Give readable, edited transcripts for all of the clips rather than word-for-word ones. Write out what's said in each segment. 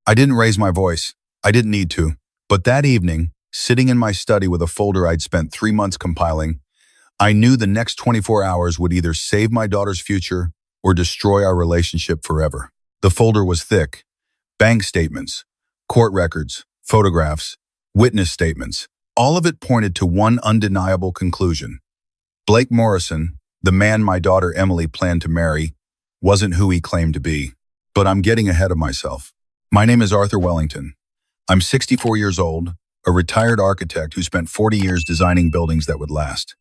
I didn't raise my voice. I didn't need to. But that evening, sitting in my study with a folder I'd spent 3 months compiling, I knew the next 24 hours would either save my daughter's future or destroy our relationship forever. The folder was thick. Bank statements, court records, photographs, witness statements. All of it pointed to one undeniable conclusion. Blake Morrison, the man my daughter Emily planned to marry, wasn't who he claimed to be. But I'm getting ahead of myself. My name is Arthur Wellington. I'm 64 years old, a retired architect who spent 40 years designing buildings that would last.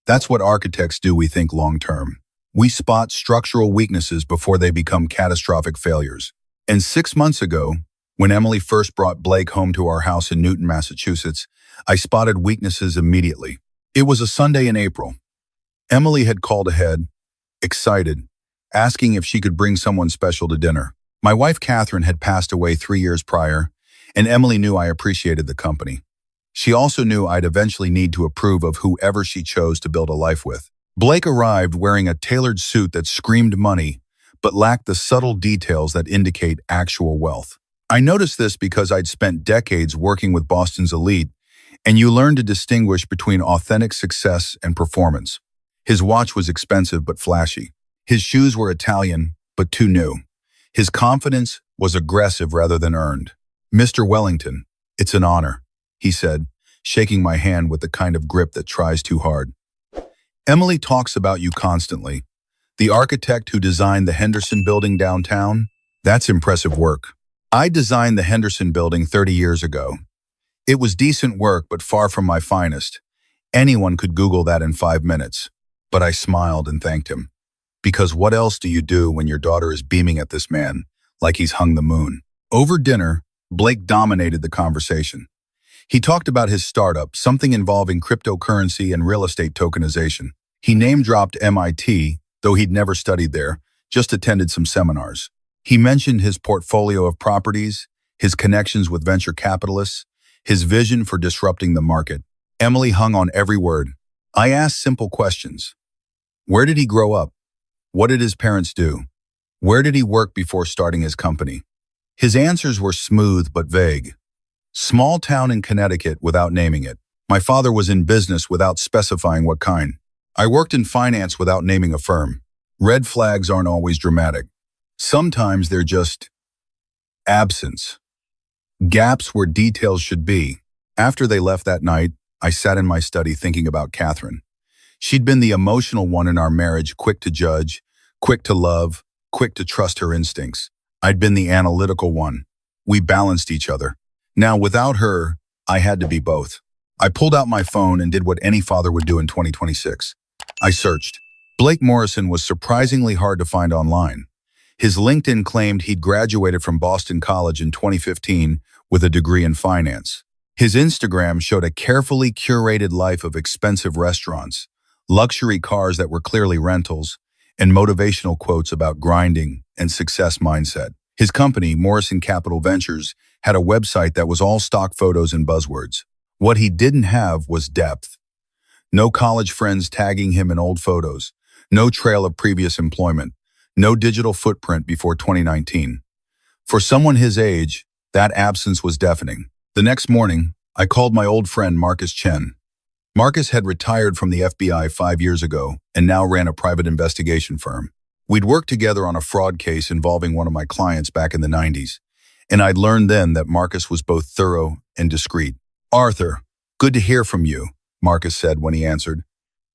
That's what architects do, we think long term. We spot structural weaknesses before they become catastrophic failures. And 6 months ago, when Emily first brought Blake home to our house in Newton, Massachusetts, I spotted weaknesses immediately. It was a Sunday in April. Emily had called ahead, excited, asking if she could bring someone special to dinner. My wife Catherine had passed away 3 years prior, and Emily knew I appreciated the company. She also knew I'd eventually need to approve of whoever she chose to build a life with. Blake arrived wearing a tailored suit that screamed money, but lacked the subtle details that indicate actual wealth. I noticed this because I'd spent decades working with Boston's elite, and you learn to distinguish between authentic success and performance. His watch was expensive but flashy. His shoes were Italian, but too new. His confidence was aggressive rather than earned. "Mr. Wellington, it's an honor," he said, shaking my hand with the kind of grip that tries too hard. "Emily talks about you constantly. The architect who designed the Henderson building downtown? That's impressive work. I designed the Henderson building 30 years ago. It was decent work, but far from my finest. Anyone could Google that in 5 minutes." But I smiled and thanked him. Because what else do you do when your daughter is beaming at this man like he's hung the moon? Over dinner, Blake dominated the conversation. He talked about his startup, something involving cryptocurrency and real estate tokenization. He name-dropped MIT, though he'd never studied there, just attended some seminars. He mentioned his portfolio of properties, his connections with venture capitalists, his vision for disrupting the market. Emily hung on every word. I asked simple questions. Where did he grow up? What did his parents do? Where did he work before starting his company? His answers were smooth but vague. Small town in Connecticut without naming it. My father was in business without specifying what kind. I worked in finance without naming a firm. Red flags aren't always dramatic. Sometimes they're just absence. Gaps where details should be. After they left that night, I sat in my study thinking about Catherine. She'd been the emotional one in our marriage, quick to judge, quick to love, quick to trust her instincts. I'd been the analytical one. We balanced each other. Now, without her, I had to be both. I pulled out my phone and did what any father would do in 2026. I searched. Blake Morrison was surprisingly hard to find online. His LinkedIn claimed he'd graduated from Boston College in 2015 with a degree in finance. His Instagram showed a carefully curated life of expensive restaurants, luxury cars that were clearly rentals, and motivational quotes about grinding and success mindset. His company, Morrison Capital Ventures, had a website that was all stock photos and buzzwords. What he didn't have was depth. No college friends tagging him in old photos, no trail of previous employment, no digital footprint before 2019. For someone his age, that absence was deafening. The next morning, I called my old friend Marcus Chen. Marcus had retired from the FBI 5 years ago and now ran a private investigation firm. We'd worked together on a fraud case involving one of my clients back in the 90s, and I'd learned then that Marcus was both thorough and discreet. "Arthur, good to hear from you," Marcus said when he answered.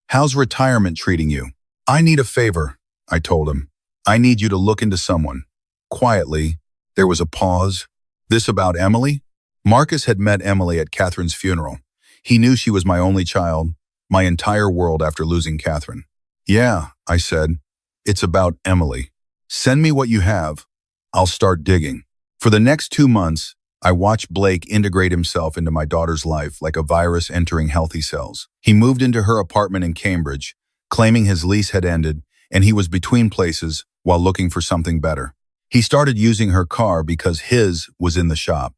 "How's retirement treating you?" "I need a favor," I told him. "I need you to look into someone." Quietly, there was a pause. "This about Emily?" Marcus had met Emily at Catherine's funeral. He knew she was my only child, my entire world after losing Catherine. "Yeah," I said. "It's about Emily. Send me what you have. I'll start digging." For the next 2 months, I watched Blake integrate himself into my daughter's life like a virus entering healthy cells. He moved into her apartment in Cambridge, claiming his lease had ended, and he was between places while looking for something better. He started using her car because his was in the shop.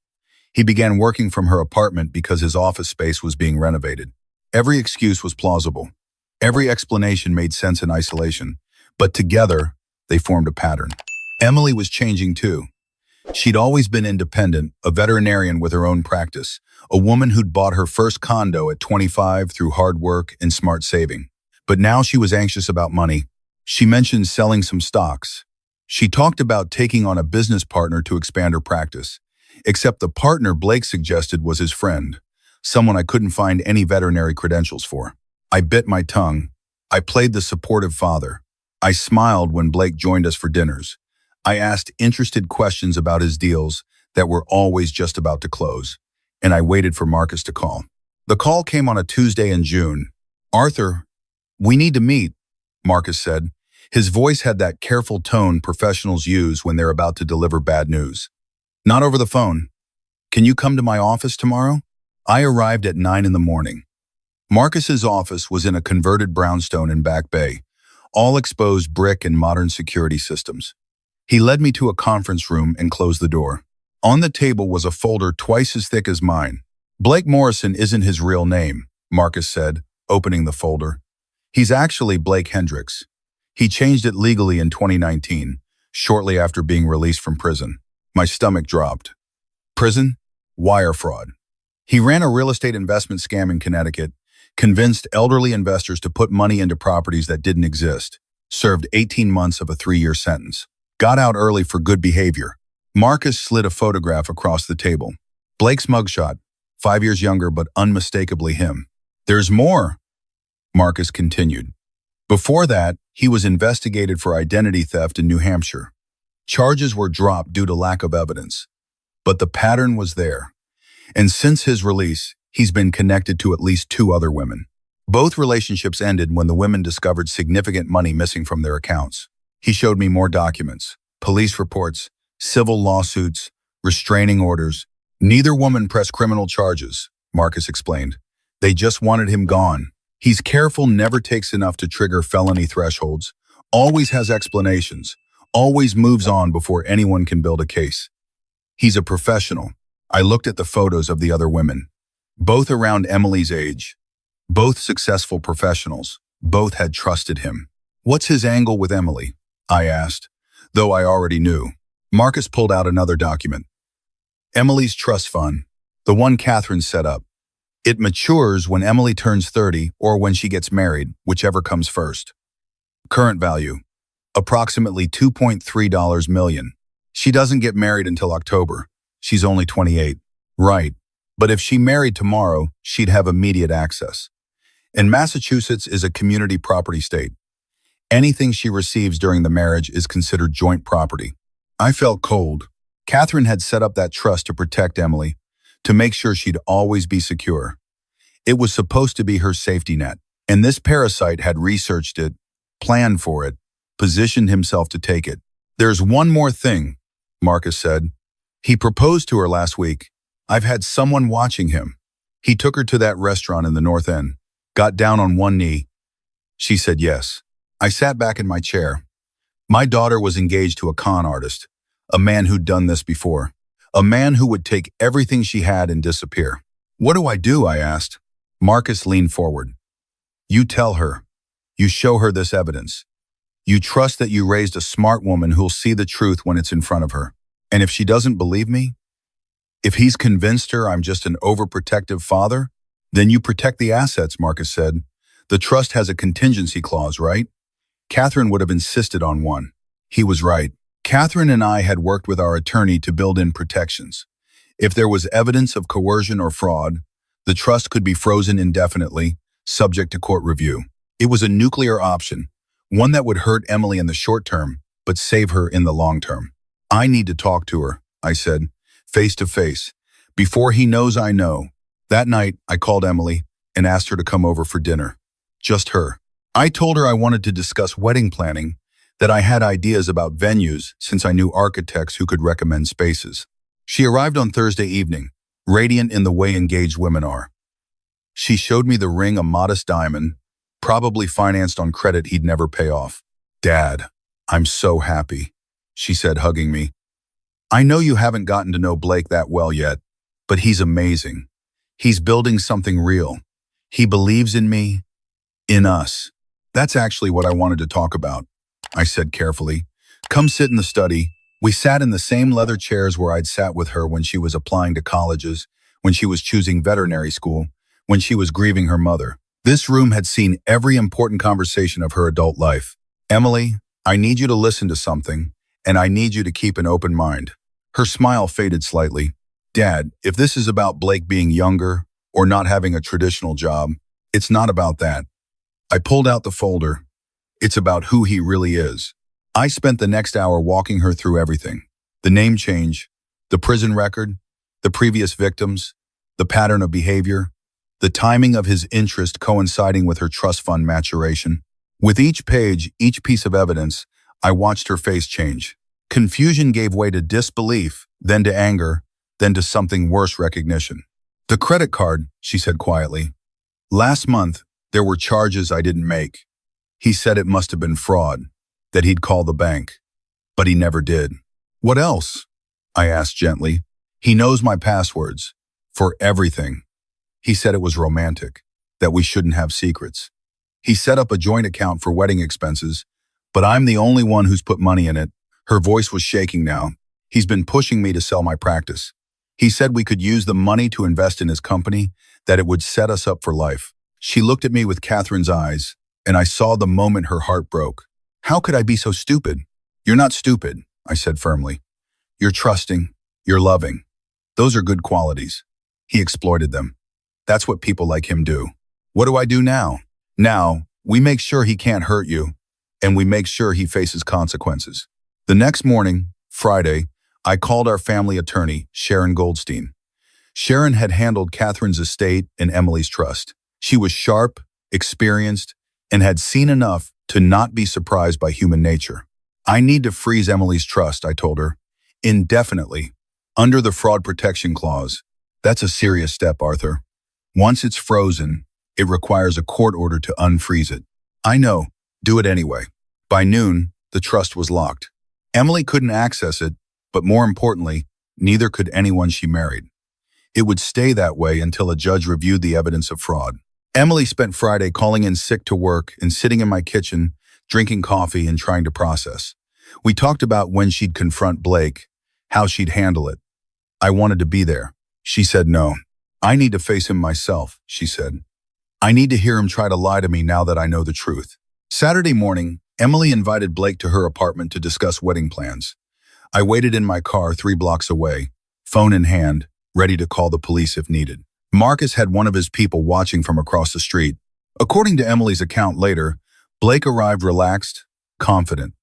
He began working from her apartment because his office space was being renovated. Every excuse was plausible. Every explanation made sense in isolation, but together, they formed a pattern. Emily was changing too. She'd always been independent, a veterinarian with her own practice, a woman who'd bought her first condo at 25 through hard work and smart saving. But now she was anxious about money. She mentioned selling some stocks. She talked about taking on a business partner to expand her practice. Except the partner Blake suggested was his friend, someone I couldn't find any veterinary credentials for. I bit my tongue. I played the supportive father. I smiled when Blake joined us for dinners. I asked interested questions about his deals that were always just about to close, and I waited for Marcus to call. The call came on a Tuesday in June. "Arthur, we need to meet," Marcus said. His voice had that careful tone professionals use when they're about to deliver bad news. "Not over the phone. Can you come to my office tomorrow?" I arrived at 9 in the morning. Marcus's office was in a converted brownstone in Back Bay, all exposed brick and modern security systems. He led me to a conference room and closed the door. On the table was a folder twice as thick as mine. "Blake Morrison isn't his real name," Marcus said, opening the folder. "He's actually Blake Hendricks. He changed it legally in 2019, shortly after being released from prison." My stomach dropped. Prison? Wire fraud. He ran a real estate investment scam in Connecticut, convinced elderly investors to put money into properties that didn't exist, served 18 months of a 3-year sentence. Got out early for good behavior. Marcus slid a photograph across the table. Blake's mugshot, 5 years younger but unmistakably him. "There's more," Marcus continued. "Before that, he was investigated for identity theft in New Hampshire. Charges were dropped due to lack of evidence. But the pattern was there. And since his release, he's been connected to at least 2 other women. Both relationships ended when the women discovered significant money missing from their accounts. He showed me more documents, police reports, civil lawsuits, restraining orders. Neither woman pressed criminal charges, Marcus explained. They just wanted him gone. He's careful, never takes enough to trigger felony thresholds, always has explanations, always moves on before anyone can build a case. He's a professional. I looked at the photos of the other women. Both around Emily's age. Both successful professionals. Both had trusted him. "What's his angle with Emily?" I asked, though I already knew. Marcus pulled out another document. "Emily's trust fund, the one Catherine set up. It matures when Emily turns 30 or when she gets married, whichever comes first. Current value, approximately $2.3 million. She doesn't get married until October. She's only 28. Right. But if she married tomorrow, she'd have immediate access. And Massachusetts is a community property state. Anything she receives during the marriage is considered joint property." I felt cold. Catherine had set up that trust to protect Emily, to make sure she'd always be secure. It was supposed to be her safety net, and this parasite had researched it, planned for it, positioned himself to take it. "There's one more thing," Marcus said. "He proposed to her last week. I've had someone watching him. He took her to that restaurant in the North End, got down on one knee. She said yes." I sat back in my chair. My daughter was engaged to a con artist, a man who'd done this before, a man who would take everything she had and disappear. "What do I do?" I asked. Marcus leaned forward. "You tell her. You show her this evidence. You trust that you raised a smart woman who'll see the truth when it's in front of her. And if she doesn't believe me, if he's convinced her I'm just an overprotective father, then you protect the assets," Marcus said. "The trust has a contingency clause, right?" Catherine would have insisted on one. He was right. Catherine and I had worked with our attorney to build in protections. If there was evidence of coercion or fraud, the trust could be frozen indefinitely, subject to court review. It was a nuclear option, one that would hurt Emily in the short term, but save her in the long term. "I need to talk to her," I said, face to face. "Before he knows I know." That night, I called Emily and asked her to come over for dinner. Just her. I told her I wanted to discuss wedding planning, that I had ideas about venues since I knew architects who could recommend spaces. She arrived on Thursday evening, radiant in the way engaged women are. She showed me the ring, a modest diamond, probably financed on credit he'd never pay off. "Dad, I'm so happy," she said, hugging me. "I know you haven't gotten to know Blake that well yet, but he's amazing. He's building something real. He believes in me, in us." "That's actually what I wanted to talk about," I said carefully. "Come sit in the study. We sat in the same leather chairs where I'd sat with her when she was applying to colleges, when she was choosing veterinary school, when she was grieving her mother. This room had seen every important conversation of her adult life. Emily, I need you to listen to something, and I need you to keep an open mind. Her smile faded slightly. Dad, if this is about Blake being younger or not having a traditional job, it's not about that. I pulled out the folder. It's about who he really is. I spent the next hour walking her through everything. The name change, the prison record, the previous victims, the pattern of behavior, the timing of his interest coinciding with her trust fund maturation. With each page, each piece of evidence, I watched her face change. Confusion gave way to disbelief, then to anger, then to something worse, recognition. The credit card, she said quietly. Last month, there were charges I didn't make. He said it must have been fraud, that he'd call the bank. But he never did. What else? I asked gently. He knows my passwords. For everything. He said it was romantic, that we shouldn't have secrets. He set up a joint account for wedding expenses, but I'm the only one who's put money in it. Her voice was shaking now. He's been pushing me to sell my practice. He said we could use the money to invest in his company, that it would set us up for life. She looked at me with Catherine's eyes, and I saw the moment her heart broke. How could I be so stupid? You're not stupid, I said firmly. You're trusting, you're loving. Those are good qualities. He exploited them. That's what people like him do. What do I do now? Now, we make sure he can't hurt you, and we make sure he faces consequences. The next morning, Friday, I called our family attorney, Sharon Goldstein. Sharon had handled Catherine's estate and Emily's trust. She was sharp, experienced, and had seen enough to not be surprised by human nature. I need to freeze Emily's trust, I told her, indefinitely, under the fraud protection clause. That's a serious step, Arthur. Once it's frozen, it requires a court order to unfreeze it. I know, do it anyway. By noon, the trust was locked. Emily couldn't access it, but more importantly, neither could anyone she married. It would stay that way until a judge reviewed the evidence of fraud. Emily spent Friday calling in sick to work and sitting in my kitchen, drinking coffee and trying to process. We talked about when she'd confront Blake, how she'd handle it. I wanted to be there. She said no. I need to face him myself, she said. I need to hear him try to lie to me now that I know the truth. Saturday morning, Emily invited Blake to her apartment to discuss wedding plans. I waited in my car 3 blocks away, phone in hand, ready to call the police if needed. Marcus had one of his people watching from across the street. According to Emily's account later, Blake arrived relaxed, confident.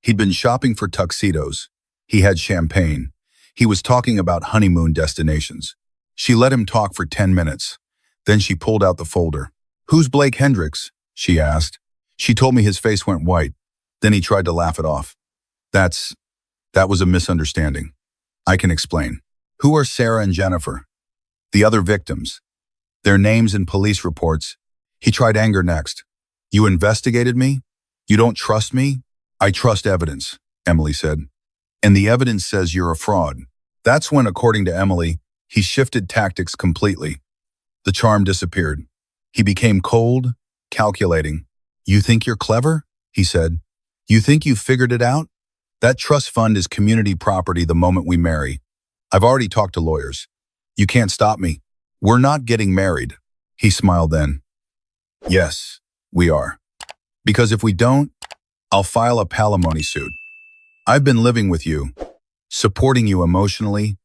He'd been shopping for tuxedos. He had champagne. He was talking about honeymoon destinations. She let him talk for 10 minutes. Then she pulled out the folder. Who's Blake Hendricks? She asked. She told me his face went white. Then he tried to laugh it off. That was a misunderstanding. I can explain. Who are Sarah and Jennifer? The other victims. Their names in police reports. He tried anger next. You investigated me? You don't trust me? I trust evidence, Emily said. And the evidence says you're a fraud. That's when, according to Emily, he shifted tactics completely. The charm disappeared. He became cold, calculating. You think you're clever? He said. You think you've figured it out? That trust fund is community property the moment we marry. I've already talked to lawyers. You can't stop me. We're not getting married. He smiled then. Yes, we are. Because if we don't, I'll file a palimony suit. I've been living with you, supporting you emotionally,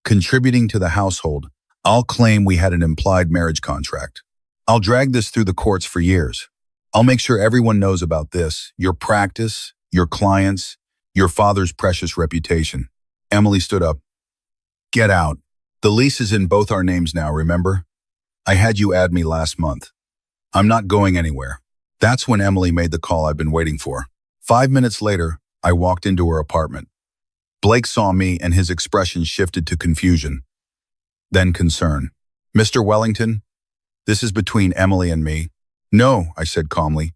contributing to the household. I'll claim we had an implied marriage contract. I'll drag this through the courts for years. I'll make sure everyone knows about this, your practice, your clients, your father's precious reputation. Emily stood up. Get out. The lease is in both our names now, remember? I had you add me last month. I'm not going anywhere. That's when Emily made the call I've been waiting for. 5 minutes later, I walked into her apartment. Blake saw me and his expression shifted to confusion, then concern. Mr. Wellington, this is between Emily and me. No, I said calmly.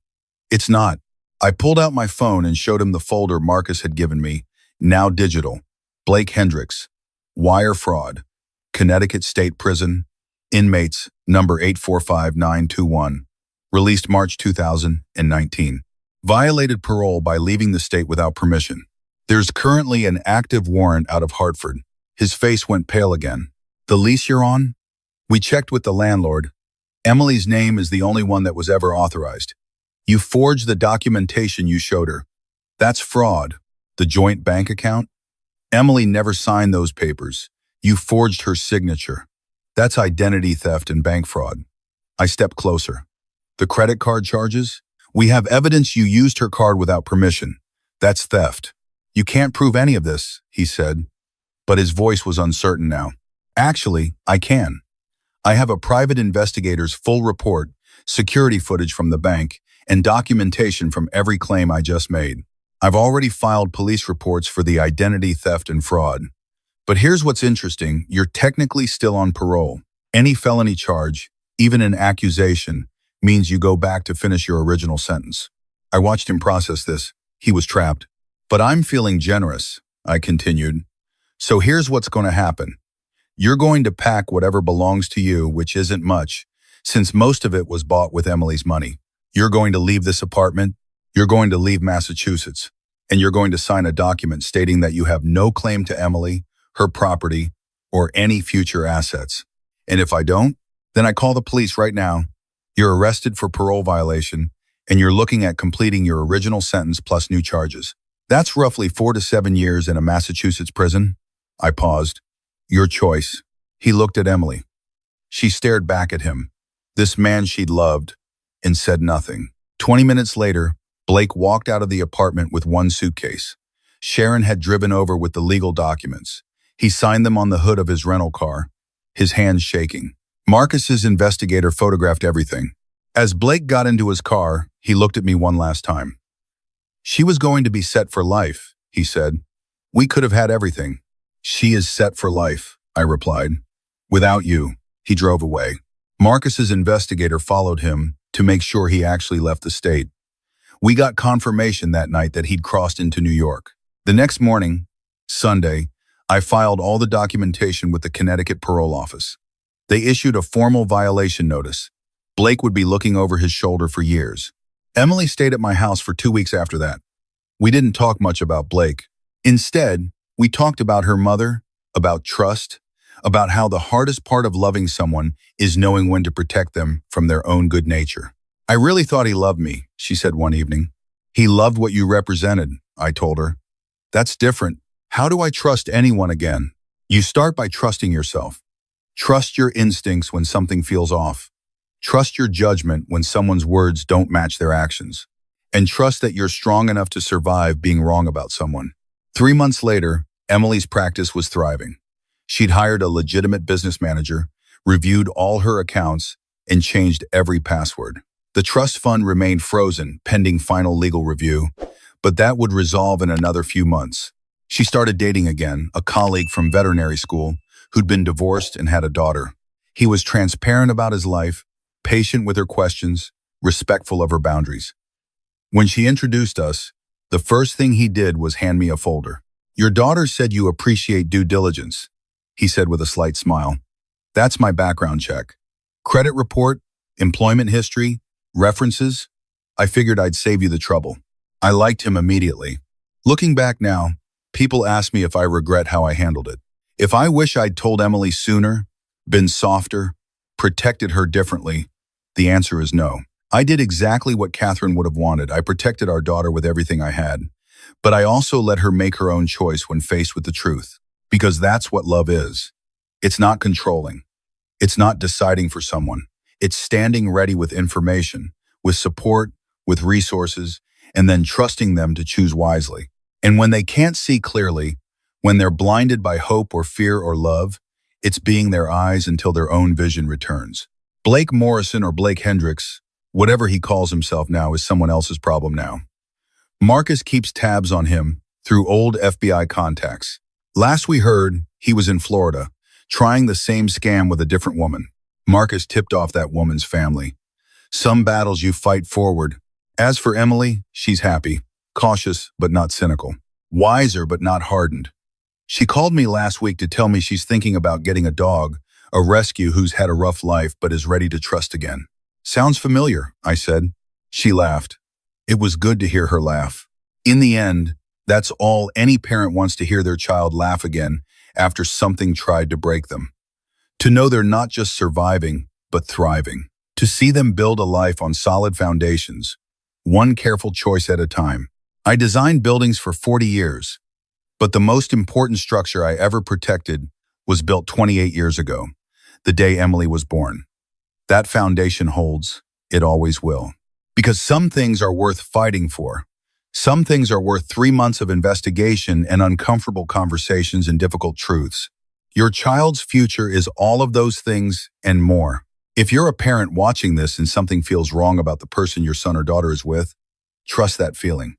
It's not. I pulled out my phone and showed him the folder Marcus had given me, now digital. Blake Hendricks, wire fraud, Connecticut State Prison, inmates number 845921, released March 2019. Violated parole by leaving the state without permission. There's currently an active warrant out of Hartford. His face went pale again. The lease you're on? We checked with the landlord. Emily's name is the only one that was ever authorized. You forged the documentation you showed her. That's fraud. The joint bank account? Emily never signed those papers. You forged her signature. That's identity theft and bank fraud. I stepped closer. The credit card charges? We have evidence you used her card without permission. That's theft. You can't prove any of this, he said, but his voice was uncertain now. Actually, I can. I have a private investigator's full report, security footage from the bank, and documentation from every claim I just made. I've already filed police reports for the identity theft and fraud. But here's what's interesting. You're technically still on parole. Any felony charge, even an accusation, means you go back to finish your original sentence. I watched him process this. He was trapped. But I'm feeling generous, I continued. So here's what's going to happen. You're going to pack whatever belongs to you, which isn't much, since most of it was bought with Emily's money. You're going to leave this apartment, you're going to leave Massachusetts, and you're going to sign a document stating that you have no claim to Emily, her property, or any future assets. And if I don't, then I call the police right now. You're arrested for parole violation, and you're looking at completing your original sentence plus new charges. That's roughly 4 to 7 years in a Massachusetts prison. I paused. Your choice. He looked at Emily. She stared back at him, this man she'd loved, and said nothing. 20 minutes later, Blake walked out of the apartment with one suitcase. Sharon had driven over with the legal documents. He signed them on the hood of his rental car, his hands shaking. Marcus's investigator photographed everything. As Blake got into his car, he looked at me one last time. She was going to be set for life, he said. We could have had everything. She is set for life, I replied. Without you. He drove away. Marcus's investigator followed him to make sure he actually left the state. We got confirmation that night that he'd crossed into New York. The next morning, Sunday, I filed all the documentation with the Connecticut parole office. They issued a formal violation notice. Blake would be looking over his shoulder for years. Emily stayed at my house for 2 weeks after that. We didn't talk much about Blake. Instead, we talked about her mother, about trust, about how the hardest part of loving someone is knowing when to protect them from their own good nature. I really thought he loved me, she said one evening. He loved what you represented, I told her. That's different. How do I trust anyone again? You start by trusting yourself. Trust your instincts when something feels off. Trust your judgment when someone's words don't match their actions. And trust that you're strong enough to survive being wrong about someone. 3 months later, Emily's practice was thriving. She'd hired a legitimate business manager, reviewed all her accounts, and changed every password. The trust fund remained frozen, pending final legal review, but that would resolve in another few months. She started dating again, a colleague from veterinary school who'd been divorced and had a daughter. He was transparent about his life, patient with her questions, respectful of her boundaries. When she introduced us, the first thing he did was hand me a folder. Your daughter said you appreciate due diligence, he said with a slight smile. That's my background check. Credit report, employment history, references. I figured I'd save you the trouble. I liked him immediately. Looking back now, people ask me if I regret how I handled it. If I wish I'd told Emily sooner, been softer, protected her differently, the answer is no. I did exactly what Catherine would have wanted. I protected our daughter with everything I had. But I also let her make her own choice when faced with the truth. Because that's what love is. It's not controlling. It's not deciding for someone. It's standing ready with information, with support, with resources, and then trusting them to choose wisely. And when they can't see clearly, when they're blinded by hope or fear or love, it's being their eyes until their own vision returns. Blake Morrison or Blake Hendricks, whatever he calls himself now, is someone else's problem now. Marcus keeps tabs on him through old FBI contacts. Last we heard, he was in Florida, trying the same scam with a different woman. Marcus tipped off that woman's family. Some battles you fight forward. As for Emily, she's happy, cautious but not cynical, wiser but not hardened. She called me last week to tell me she's thinking about getting a dog, a rescue who's had a rough life but is ready to trust again. Sounds familiar, I said. She laughed. It was good to hear her laugh. In the end, That's all any parent wants, to hear their child laugh again after something tried to break them. To know they're not just surviving, but thriving. To see them build a life on solid foundations, one careful choice at a time. I designed buildings for 40 years, but the most important structure I ever protected was built 28 years ago, the day Emily was born. That foundation holds, it always will. Because some things are worth fighting for. Some things are worth 3 months of investigation and uncomfortable conversations and difficult truths. Your child's future is all of those things and more. If you're a parent watching this and something feels wrong about the person your son or daughter is with, trust that feeling.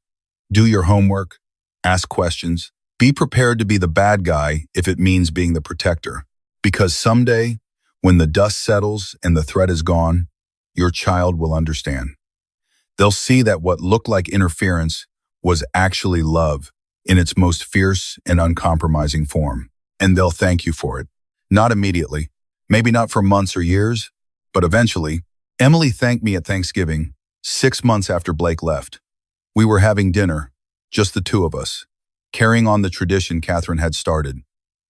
Do your homework, ask questions, be prepared to be the bad guy if it means being the protector. Because someday, when the dust settles and the threat is gone, your child will understand. They'll see that what looked like interference was actually love in its most fierce and uncompromising form. And they'll thank you for it. Not immediately, maybe not for months or years, but eventually. Emily thanked me at Thanksgiving, 6 months after Blake left. We were having dinner, just the two of us, carrying on the tradition Catherine had started.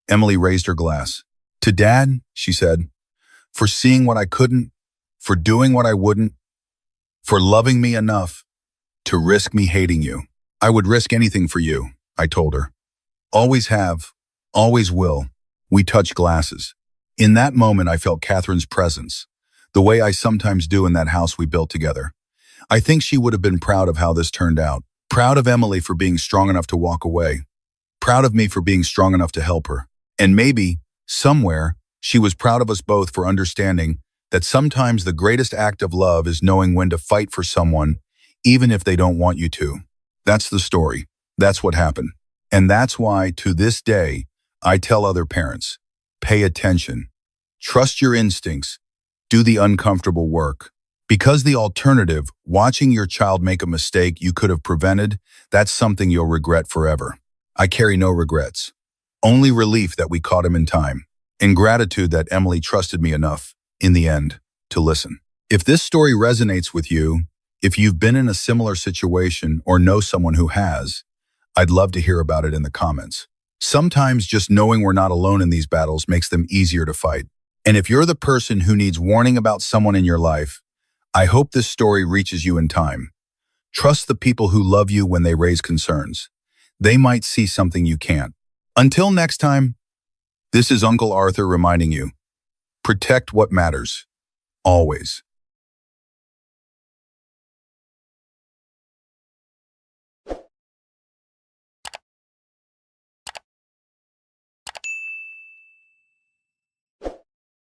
Emily raised her glass. "To Dad," she said, "for seeing what I couldn't, for doing what I wouldn't, for loving me enough to risk me hating you. I would risk anything for you," I told her. "Always have, always will." We touched glasses. In that moment, I felt Catherine's presence, the way I sometimes do in that house we built together. I think she would have been proud of how this turned out. Proud of Emily for being strong enough to walk away. Proud of me for being strong enough to help her. And maybe, somewhere, she was proud of us both for understanding that sometimes the greatest act of love is knowing when to fight for someone, even if they don't want you to. That's the story. That's what happened. And that's why, to this day, I tell other parents, pay attention. Trust your instincts. Do the uncomfortable work. Because the alternative, watching your child make a mistake you could have prevented, that's something you'll regret forever. I carry no regrets. Only relief that we caught him in time. And gratitude that Emily trusted me enough, in the end, to listen. If this story resonates with you, if you've been in a similar situation or know someone who has, I'd love to hear about it in the comments. Sometimes just knowing we're not alone in these battles makes them easier to fight. And if you're the person who needs warning about someone in your life, I hope this story reaches you in time. Trust the people who love you when they raise concerns. They might see something you can't. Until next time, this is Uncle Arthur reminding you, protect what matters, always.